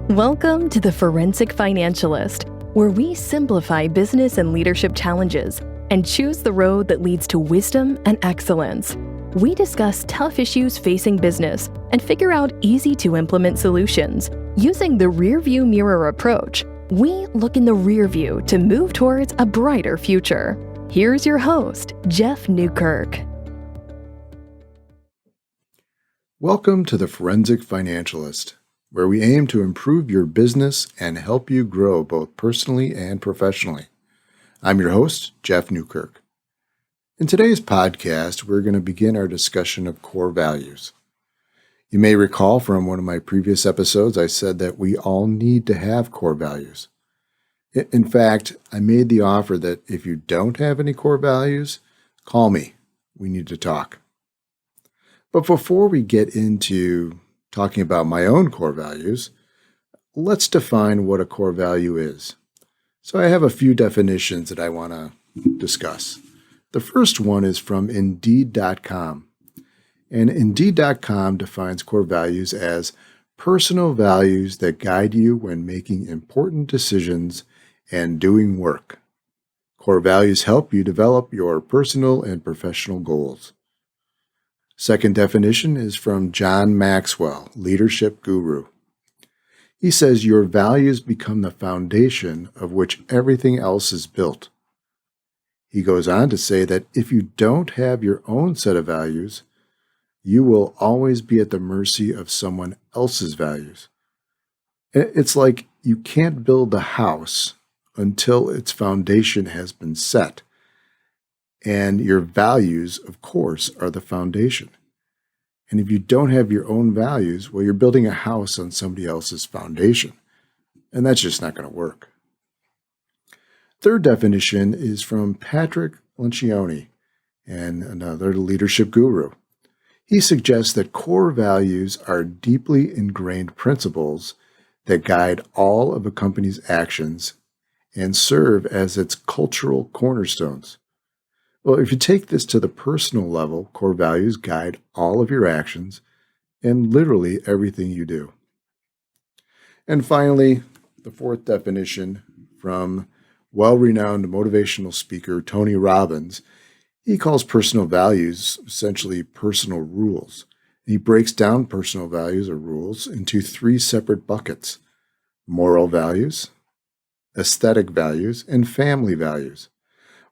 Welcome to the Forensic Financialist, where we simplify business and leadership challenges and choose the road that leads to wisdom and excellence. We discuss tough issues facing business and figure out easy-to-implement solutions. Using the rearview mirror approach, we look in the rear view to move towards a brighter future. Here's your host, Jeff Newkirk. Welcome to the Forensic Financialist, where we aim to improve your business and help you grow both personally and professionally. I'm your host, Jeff Newkirk. In today's podcast, we're going to begin our discussion of core values. You may recall from one of my previous episodes, I said that we all need to have core values. In fact, I made the offer that if you don't have any core values, call me. We need to talk. But before we get into talking about my own core values, let's define what a core value is. So I have a few definitions that I want to discuss. The first one is from Indeed.com. And Indeed.com defines core values as personal values that guide you when making important decisions and doing work. Core values help you develop your personal and professional goals. Second definition is from John Maxwell, leadership guru. He says your values become the foundation of which everything else is built. He goes on to say that if you don't have your own set of values, you will always be at the mercy of someone else's values. It's like you can't build a house until its foundation has been set. And your values, of course, are the foundation. And if you don't have your own values, well, you're building a house on somebody else's foundation. And that's just not going to work. Third definition is from Patrick Lencioni, and another leadership guru. He suggests that core values are deeply ingrained principles that guide all of a company's actions and serve as its cultural cornerstones. Well, if you take this to the personal level, core values guide all of your actions and literally everything you do. And finally, the fourth definition from well-renowned motivational speaker Tony Robbins. He calls personal values essentially personal rules. He breaks down personal values or rules into three separate buckets: moral values, aesthetic values, and family values.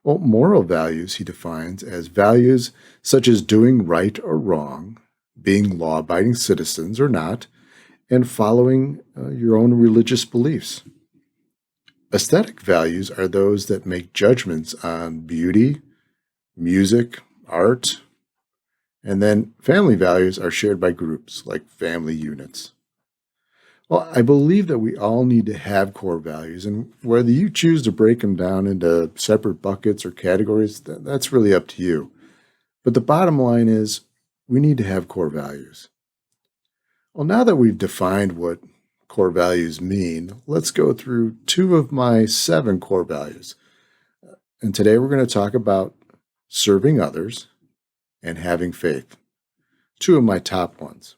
Well, moral values he defines as values such as doing right or wrong, being law-abiding citizens or not, and following your own religious beliefs. Aesthetic values are those that make judgments on beauty, music, art, and then family values are shared by groups like family units. Well, I believe that we all need to have core values, and whether you choose to break them down into separate buckets or categories, that's really up to you. But the bottom line is we need to have core values. Well, now that we've defined what core values mean, let's go through 2 of my 7 core values. And today we're going to talk about serving others and having faith, 2 of my top ones.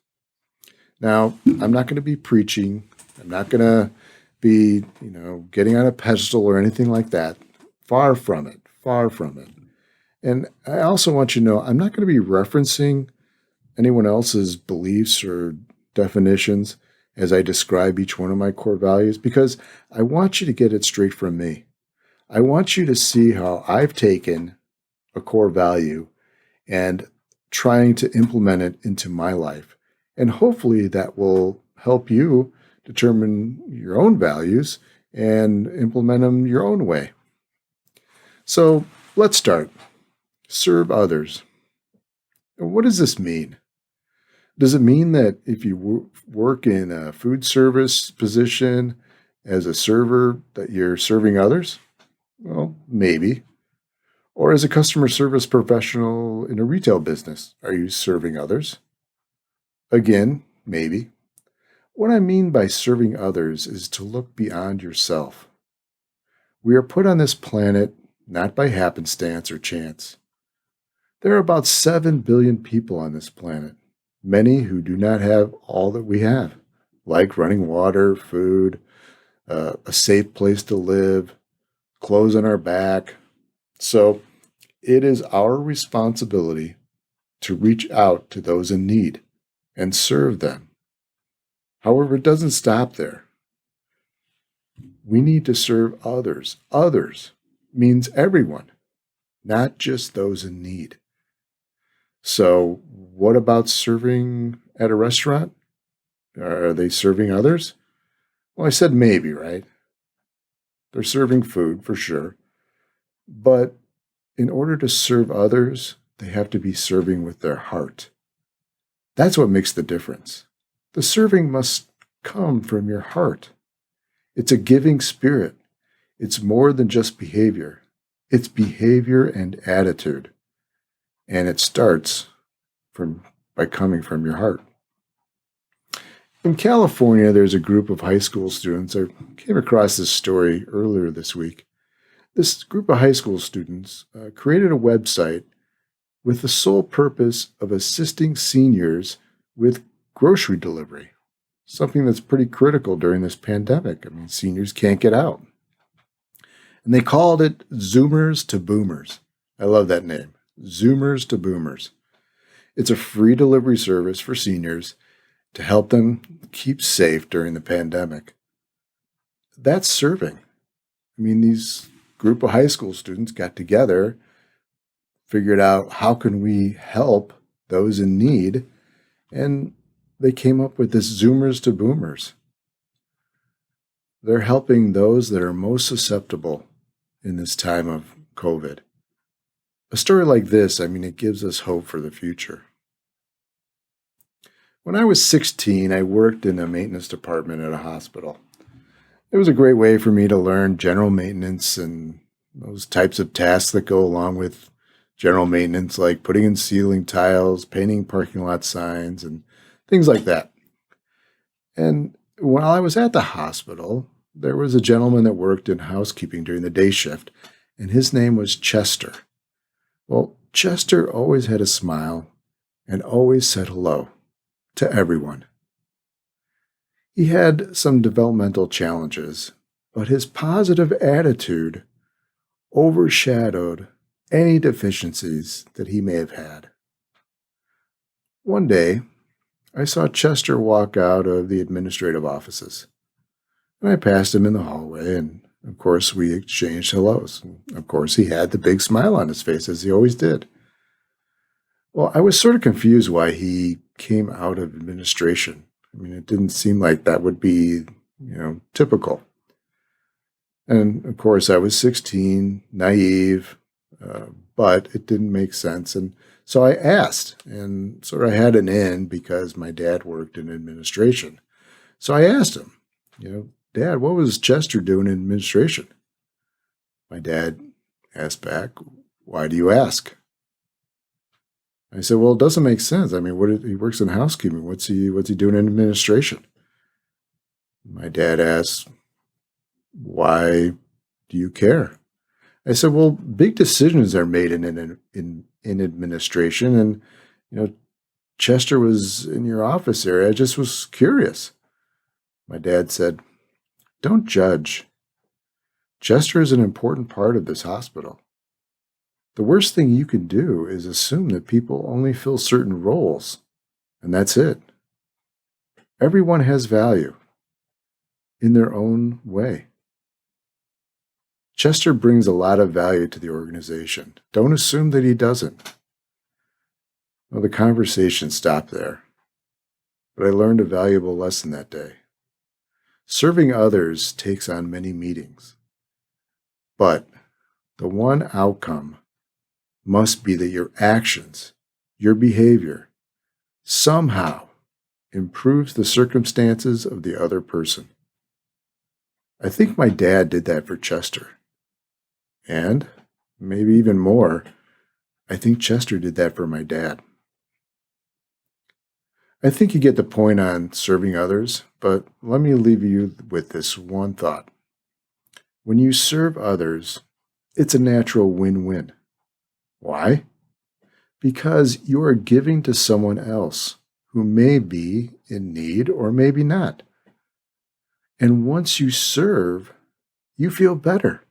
Now, I'm not going to be preaching. I'm not going to be, getting on a pedestal or anything like that. Far from it. Far from it. And I also want you to know I'm not going to be referencing anyone else's beliefs or definitions as I describe each one of my core values, because I want you to get it straight from me. I want you to see how I've taken a core value and trying to implement it into my life. And hopefully that will help you determine your own values and implement them your own way. So let's start. Serve others. What does this mean? Does it mean that if you work in a food service position as a server that you're serving others? Well, maybe. Or as a customer service professional in a retail business, are you serving others? Again, maybe. What I mean by serving others is to look beyond yourself. We are put on this planet not by happenstance or chance. There are about 7 billion people on this planet, many who do not have all that we have. like running water, food, a safe place to live, clothes on our back. So it is our responsibility to reach out to those in need and serve them. However, it doesn't stop there. We need to serve others. Others means everyone, not just those in need. So what about serving at a restaurant? Are they serving others? Well, I said maybe, right? They're serving food for sure. But in order to serve others, they have to be serving with their heart. That's what makes the difference. The serving must come from your heart. It's a giving spirit. It's more than just behavior. It's behavior and attitude. And it starts by coming from your heart. In California, there's a group of high school students. I came across this story earlier this week. This group of high school students created a website with the sole purpose of assisting seniors with grocery delivery, something that's pretty critical during this pandemic. I mean, seniors can't get out. And they called it Zoomers to Boomers. I love that name, Zoomers to Boomers. It's a free delivery service for seniors to help them keep safe during the pandemic. That's serving. I mean, these group of high school students got together, figured out how can we help those in need, and they came up with this Zoomers to Boomers. They're helping those that are most susceptible in this time of COVID. A story like this, it gives us hope for the future. When I was 16, I worked in a maintenance department at a hospital. It was a great way for me to learn general maintenance and those types of tasks that go along with general maintenance, like putting in ceiling tiles, painting parking lot signs, and things like that. And while I was at the hospital, there was a gentleman that worked in housekeeping during the day shift, and his name was Chester. Well, Chester always had a smile and always said hello to everyone. He had some developmental challenges, but his positive attitude overshadowed any deficiencies that he may have had. One day, I saw Chester walk out of the administrative offices, and I passed him in the hallway, and of course we exchanged hellos. And of course, he had the big smile on his face, as he always did. Well, I was sort of confused why he came out of administration. It didn't seem like that would be, typical. And of course, I was 16, naive, but it didn't make sense. And so I asked, and sort of had an in because my dad worked in administration. So I asked him, Dad, what was Chester doing in administration? My dad asked back, why do you ask? I said, well, it doesn't make sense. He works in housekeeping. What's he doing in administration? My dad asked, why do you care? I said, well, big decisions are made in administration, and Chester was in your office area. I just was curious. My dad said, don't judge. Chester is an important part of this hospital. The worst thing you can do is assume that people only fill certain roles, and that's it. Everyone has value in their own way. Chester brings a lot of value to the organization. Don't assume that he doesn't. Well, the conversation stopped there, but I learned a valuable lesson that day. Serving others takes on many meanings, but the one outcome must be that your actions, your behavior, somehow improves the circumstances of the other person. I think my dad did that for Chester. And, maybe even more, I think Chester did that for my dad. I think you get the point on serving others, but let me leave you with this one thought. When you serve others, it's a natural win-win. Why? Because you are giving to someone else who may be in need or maybe not. And once you serve, you feel better.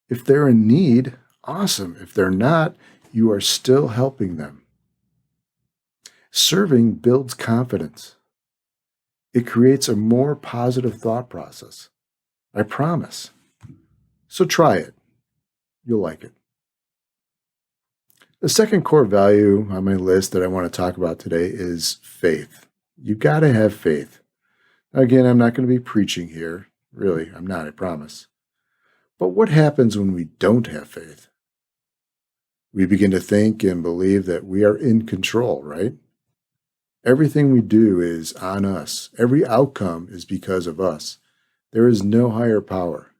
If they're in need, awesome. If they're not, you are still helping them. Serving builds confidence. It creates a more positive thought process. I promise. So try it. You'll like it. The second core value on my list that I want to talk about today is faith. You got to have faith. Again, I'm not going to be preaching here. Really, I'm not, I promise. But what happens when we don't have faith? We begin to think and believe that we are in control, right? Everything we do is on us. Every outcome is because of us. There is no higher power.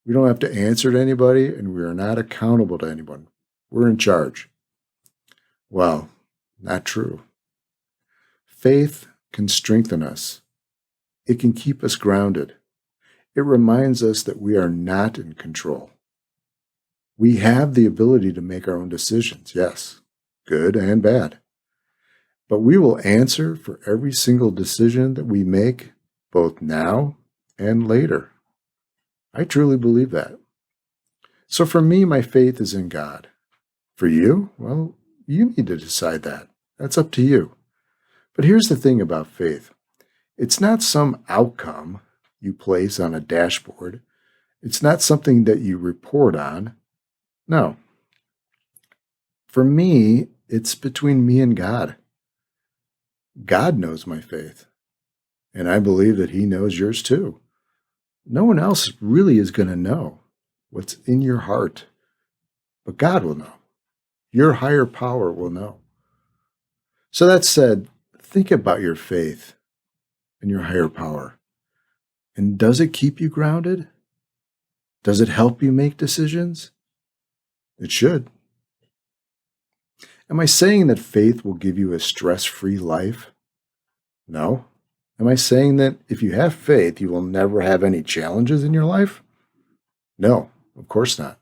We don't have to answer to anybody, and we are not accountable to anyone. We're in charge. Well, not true. Faith can strengthen us. It can keep us grounded. It reminds us that we are not in control. We have the ability to make our own decisions, yes, good and bad. But we will answer for every single decision that we make, both now and later. I truly believe that. So for me, my faith is in God. For you, well, you need to decide that. That's up to you. But here's the thing about faith. It's not some outcome you place on a dashboard. It's not something that you report on. No. For me, it's between me and God. God knows my faith, and I believe that He knows yours too. No one else really is going to know what's in your heart, but God will know. Your higher power will know. So that said, think about your faith and your higher power. And does it keep you grounded? Does it help you make decisions? It should. Am I saying that faith will give you a stress-free life? No. Am I saying that if you have faith, you will never have any challenges in your life? No, of course not.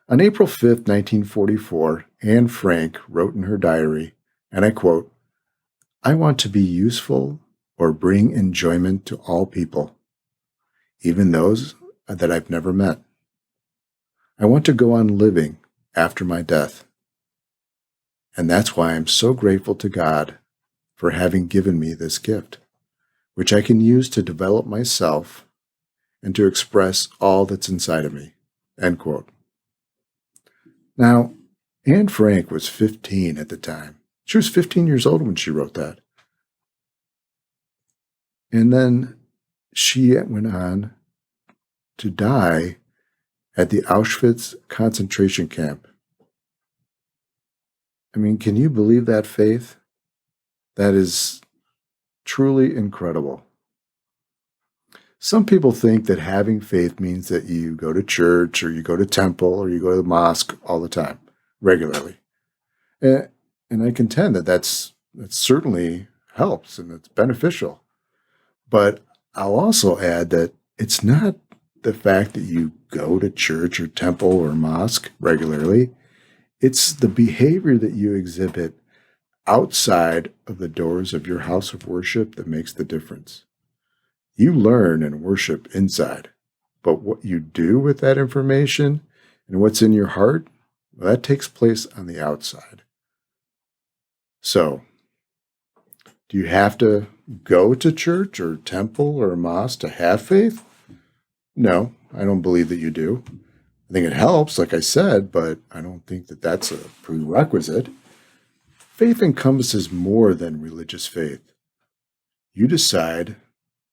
On April 5th, 1944, Anne Frank wrote in her diary, and I quote, "I want to be useful or bring enjoyment to all people, even those that I've never met. I want to go on living after my death. And that's why I'm so grateful to God for having given me this gift, which I can use to develop myself and to express all that's inside of me." End quote. Now, Anne Frank was 15 at the time. She was 15 years old when she wrote that. And then she went on to die at the Auschwitz concentration camp. I mean, can you believe that faith? That is truly incredible. Some people think that having faith means that you go to church or you go to temple or you go to the mosque all the time, regularly. And I contend that that certainly helps and it's beneficial. But I'll also add that it's not the fact that you go to church or temple or mosque regularly. It's the behavior that you exhibit outside of the doors of your house of worship that makes the difference. You learn and worship inside, but what you do with that information and what's in your heart, well, that takes place on the outside. So, do you have to go to church or temple or mosque to have faith? No, I don't believe that you do. I think it helps, like I said, but I don't think that that's a prerequisite. Faith encompasses more than religious faith. You decide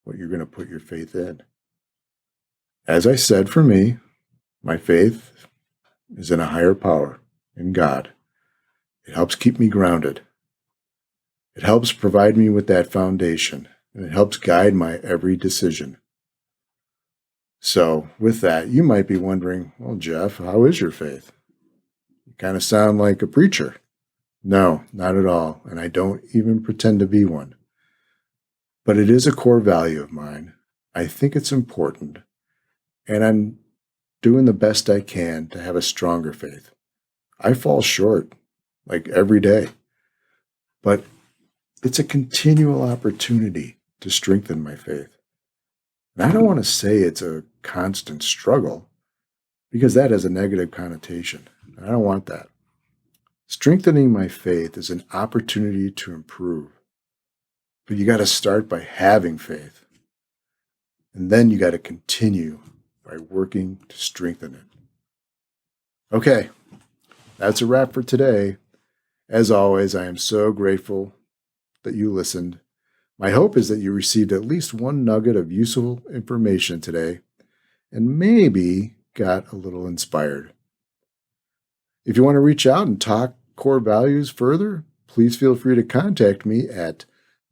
what you're going to put your faith in. As I said, for me, my faith is in a higher power, in God. It helps keep me grounded. It helps provide me with that foundation, and it helps guide my every decision. So, with that, you might be wondering, well, Jeff, how is your faith? You kind of sound like a preacher. No, not at all, and I don't even pretend to be one. But it is a core value of mine. I think it's important, and I'm doing the best I can to have a stronger faith. I fall short, like every day. But It's a continual opportunity to strengthen my faith. And I don't want to say it's a constant struggle because that has a negative connotation. I don't want that. Strengthening my faith is an opportunity to improve. But you got to start by having faith. And then you got to continue by working to strengthen it. Okay, that's a wrap for today. As always, I am so grateful that you listened. My hope is that you received at least one nugget of useful information today and maybe got a little inspired. If you want to reach out and talk core values further, please feel free to contact me at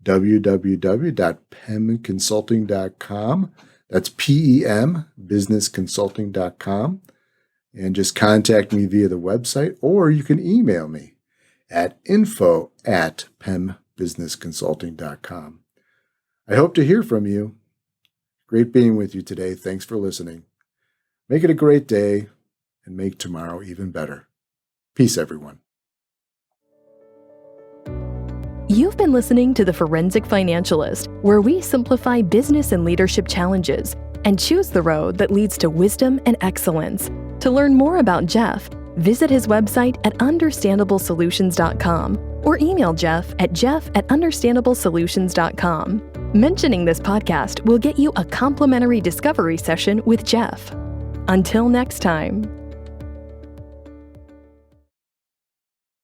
www.pemconsulting.com. That's PEM, businessconsulting.com. And just contact me via the website, or you can email me at info@pembusinessconsulting.com. I hope to hear from you. Great being with you today. Thanks for listening. Make it a great day and make tomorrow even better. Peace, everyone. You've been listening to the Forensic Financialist, where we simplify business and leadership challenges and choose the road that leads to wisdom and excellence. To learn more about Jeff, visit his website at understandablesolutions.com or email Jeff at jeff@understandablesolutions.com. Mentioning this podcast will get you a complimentary discovery session with Jeff. Until next time.